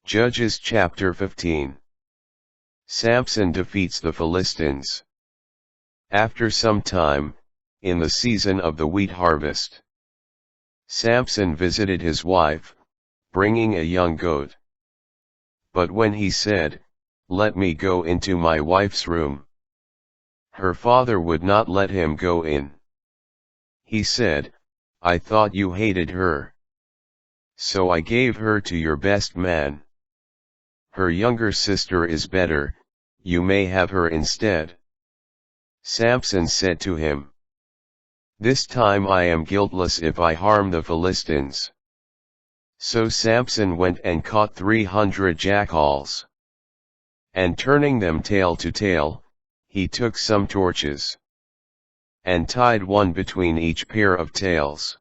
Judges chapter 15. Samson defeats the Philistines. After some time, in the season of the wheat harvest, Samson visited his wife, bringing a young goat. But when he said, "Let me go into my wife's room," her father would not let him go in. He said, "I thought you hated her. So I gave her to your best man. Her younger sister is better, you may have her instead." Samson said to him, "This time I am guiltless if I harm the Philistines." So Samson went and caught 300 jackals. And turning them tail to tail, he took some torches, and tied one between each pair of tails.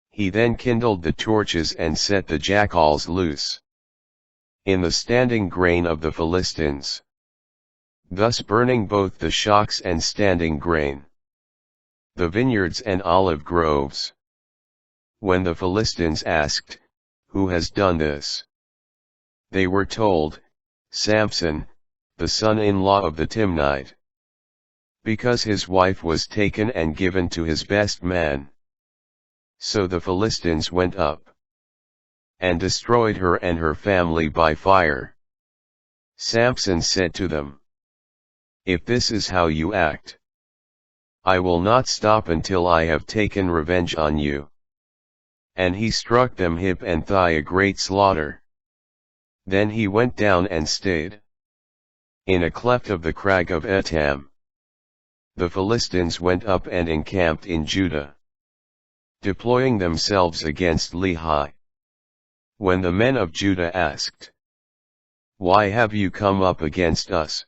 He then kindled the torches and set the jackals loose in the standing grain of the Philistines, thus burning both the shocks and standing grain, the vineyards and olive groves. When the Philistines asked, "Who has done this?" they were told, "Samson, the son-in-law of the Timnite, because his wife was taken and given to his best man." So the Philistines went up and destroyed her and her family by fire. Samson said to them, "If this is how you act, I will not stop until I have taken revenge on you." And he struck them hip and thigh a great slaughter. Then he went down and stayed in a cleft of the crag of Etam. The Philistines went up and encamped in Judah, deploying themselves against Lehi. When the men of Judah asked, "Why have you come up against us?"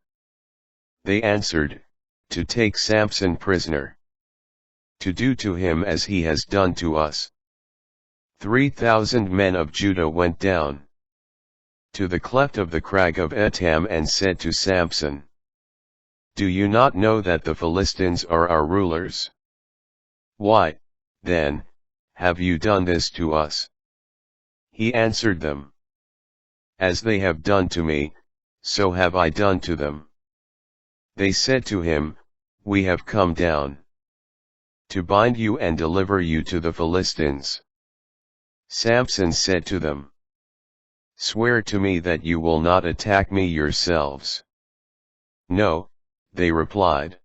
they answered, "To take Samson prisoner, to do to him as he has done to us." 3,000 men of Judah went down to the cleft of the crag of Etam and said to Samson, "Do you not know that the Philistines are our rulers? Why, then, have you done this to us?" He answered them, "As they have done to me, so have I done to them." They said to him, "We have come down to bind you and deliver you to the Philistines." Samson said to them, "Swear to me that you will not attack me yourselves." "No," they replied.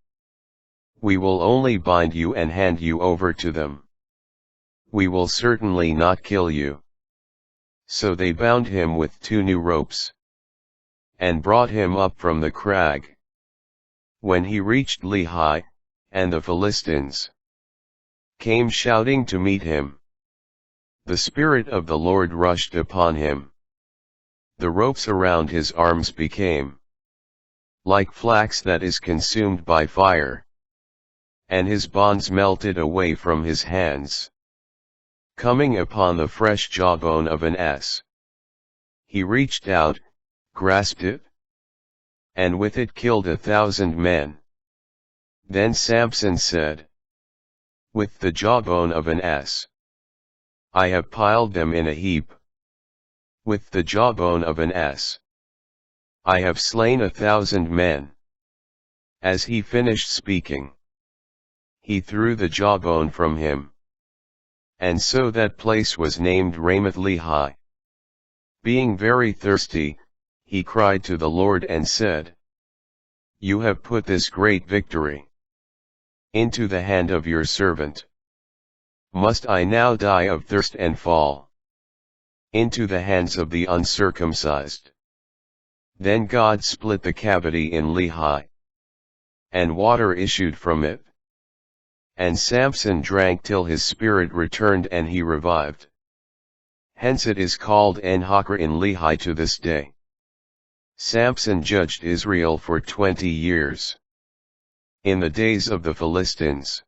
"We will only bind you and hand you over to them. We will certainly not kill you." So they bound him with 2 new ropes, and brought him up from the crag. When he reached Lehi, and the Philistines came shouting to meet him, the Spirit of the Lord rushed upon him. The ropes around his arms became like flax that is consumed by fire, and his bonds melted away from his hands. Coming upon the fresh jawbone of an ass, he reached out, grasped it, and with it killed 1,000 men. Then Samson said, "With the jawbone of an ass, I have piled them in a heap. With the jawbone of an ass, I have slain 1,000 men." As he finished speaking, he threw the jawbone from him, and so that place was named Ramath Lehi. Being very thirsty, he cried to the Lord and said, "You have put this great victory into the hand of your servant. Must I now die of thirst and fall into the hands of the uncircumcised?" Then God split the cavity in Lehi, and water issued from it. And Samson drank till his spirit returned and he revived. Hence it is called En-Hakkore in Lehi to this day. Samson judged Israel for 20 years. In the days of the Philistines,